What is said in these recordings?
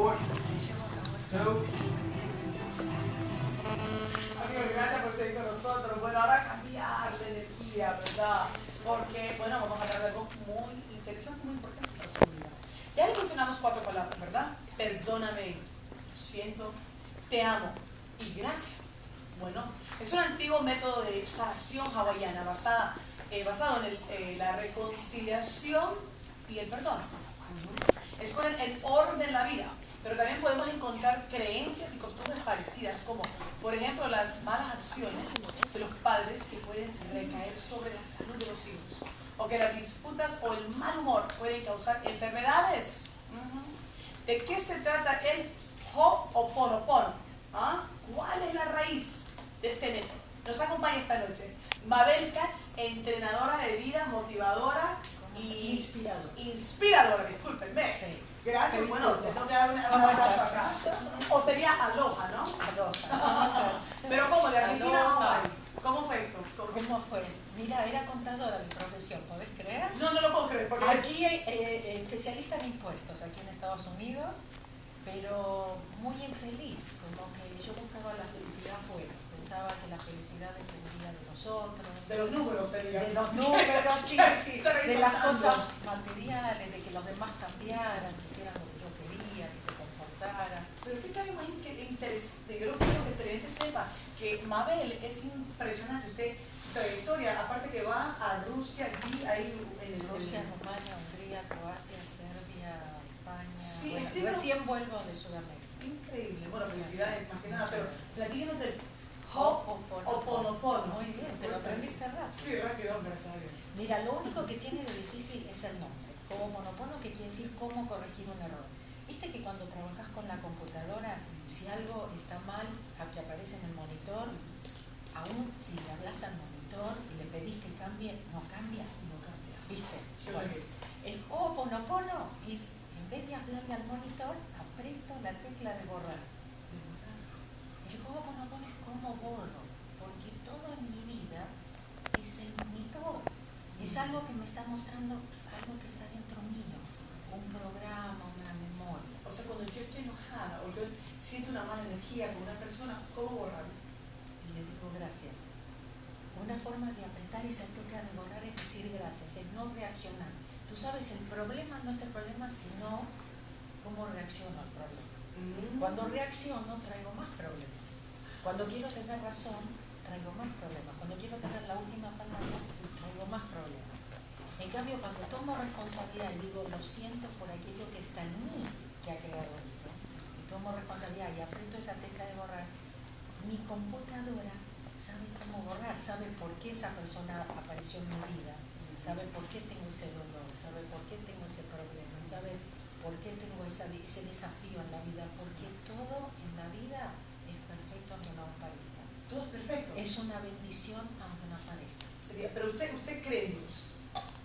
Amigos, gracias por seguir con nosotros. Bueno, ahora cambiar de energía, ¿verdad? Porque, bueno, vamos a hablar de algo muy interesante, muy importante para su vida. Ya le mencionamos 4 palabras, ¿verdad? Perdóname, lo siento, te amo y gracias. Bueno, es un antiguo método de sanación hawaiana basado en la reconciliación y el perdón. Es poner en orden la vida, pero también podemos encontrar creencias y costumbres parecidas, como por ejemplo las malas acciones de los padres que pueden recaer sobre la salud de los hijos, o que las disputas o el mal humor pueden causar enfermedades. ¿De qué se trata el Ho'oponopono? ¿Ah? ¿Cuál es la raíz de este método? Nos acompaña esta noche Mabel Katz, entrenadora de vida, motivadora y inspiradora, discúlpenme. Sí. Gracias. Sí, bueno, te tengo que dar un abrazo acá. O sería aloha, ¿no? Aloha. Pero ¿cómo? ¿De Argentina a Hawaii? ¿Cómo fue esto? ¿Cómo fue? Mira, era contadora de profesión, ¿podés creer? No, no lo puedo creer. Porque aquí especialista en impuestos, aquí en Estados Unidos, pero muy infeliz, como que yo buscaba la felicidad afuera. Pensaba que la felicidad dependía de nosotros. De los números, sería. De los números, sí. De las cosas materiales, de que los demás cambiaran, que hicieran lo que yo quería, que se comportaran. Pero qué cabe más interesante. Yo quiero que Teresa sepa que Mabel es impresionante. Usted, su trayectoria, aparte que va a Rusia, aquí, ahí en Rusia, Rumania, Hungría, Croacia, Serbia, España. Sí, bueno, recién vuelvo de Sudamérica. Increíble. Bueno, felicidades más que nada, pero platíquenos del Ho'oponopono. Muy bien, te lo aprendiste rápido. Sí, rápido, gracias a Dios. Mira, lo único que tiene de difícil es el nombre. Ho'oponopono, que quiere decir cómo corregir un error. Viste que cuando trabajas con la computadora, si algo está mal, aquí aparece en el monitor, aún si le hablas al monitor y le pedís que cambie, no cambia. ¿Viste? Sí, bueno, el Ho'oponopono es, en vez de hablarle al monitor, aprieto la tecla de borrar. El Ho'oponopono es como borro, porque todo en mi vida es el monitor. Es algo que me está mostrando algo que está dentro mío, un programa, una memoria. O sea, cuando yo estoy enojada o yo siento una mala energía con una persona, ¿cómo borrarlo? Y le digo gracias. Una forma de apretar esa tecla de borrar es decir gracias, es no reaccionar. Tú sabes, el problema no es el problema, sino cómo reacciono al problema. Cuando reacciono, traigo más problemas. Cuando quiero tener razón, traigo más problemas. Cuando quiero tener la última palabra, traigo más problemas. En cambio, cuando tomo responsabilidad y digo, lo siento por aquello que está en mí que ha creado esto, y tomo responsabilidad y aprieto esa tecla de borrar, mi computadora sabe cómo borrar, sabe por qué esa persona apareció en mi vida, sabe por qué tengo ese dolor, sabe por qué tengo ese problema, sabe por qué tengo ese desafío en la vida, porque todo en la vida es perfecto aunque no parezca. Todo es perfecto. Es una bendición aunque no parezca. Pero usted cree en Dios.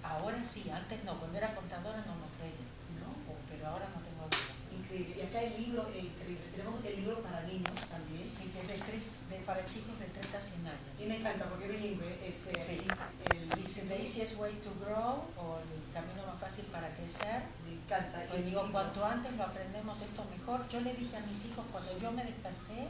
Ahora sí, antes no, cuando era contadora no lo creía, ¿no? Pero ahora no tengo duda. Increíble. Y acá el libro, increíble. Tenemos el libro para niños también. Sí, que es para chicos de 3 a 100 años. Y me encanta porque es bilingüe. Sí. Dice The Easiest Way to Grow, o el camino más fácil para crecer. Me encanta. Pues digo, cuanto antes lo aprendemos esto mejor. Yo le dije a mis hijos, cuando yo me desperté,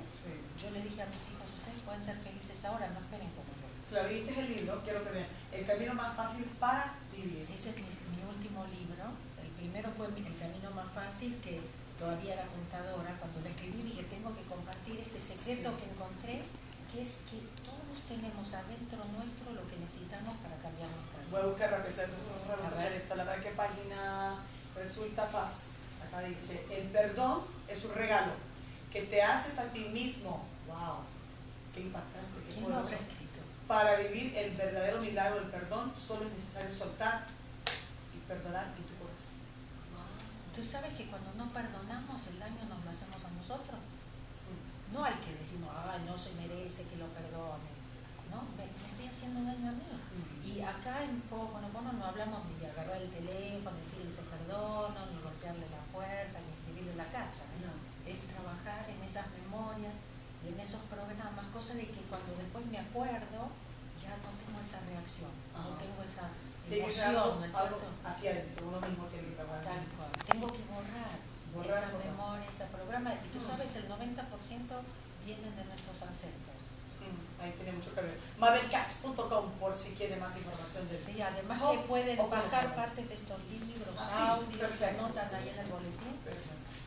yo le dije a mis hijos, ustedes pueden ser felices ahora, no esperen como yo. Claro, y este es el libro, quiero que vean, el camino más fácil para vivir. Ese es mi último libro. El primero fue El camino más fácil, que todavía era contadora. Cuando lo escribí dije, tengo que compartir este secreto que encontré, que es que todos tenemos adentro nuestro lo que necesitamos para cambiar nuestra vida. Voy a buscar vamos a hacer esto. La verdad, ¿qué página resulta paz? Acá dice, el perdón es un regalo que te haces a ti mismo. ¡Wow! ¡Qué impactante! ¡Qué ¿Quién lo habrá escrito? Para vivir el verdadero milagro del perdón, solo es necesario soltar y perdonar en tu corazón. Tú sabes que cuando no perdonamos, el daño nos lo hacemos a nosotros. No al que decimos, no se merece que lo perdone. No, me estoy haciendo daño a mí. Y acá en Ho'oponopono no hablamos ni de agarrar el teléfono, decirle te perdono, ni golpearle la puerta, ni escribirle la carta. No. Es trabajar en esas memorias y en esos programas, cosa de que cuando después me acuerdo, ya no tengo esa reacción, no tengo esa emoción, ¿no es cierto? Aquí adentro, uno mismo tiene que trabajar. Tal cual. Tengo que borrar. Borrar, esa borrar. memoria, ese programa. Y tú sabes, el 90% vienen de nuestros ancestros. Ahí tiene mucho que ver. Mabelcats.com por si quiere más información de Sí, además Oh, que pueden oh, bajar oh. parte de estos libros, Sí, audios, que perfecto. anotan ahí en el boletín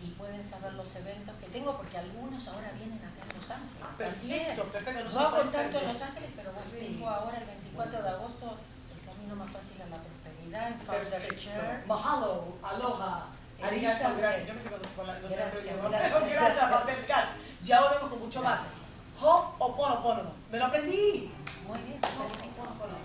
y pueden saber los eventos que tengo, porque algunos ahora vienen acá en Los Ángeles. Perfecto, perfecto. No hago tanto en Los Ángeles, pero Sí. tengo ahora el 24 de agosto el camino más fácil a la prosperidad en Founders Perfecto. Church. Mahalo, aloha, arigato, gracias. Yo me quedo con los otros idiomas. Gracias, Mabelcats. Ya volvemos con mucho más. Ho'oponopono. Me lo aprendí. Muy bien, Ho'oponopono.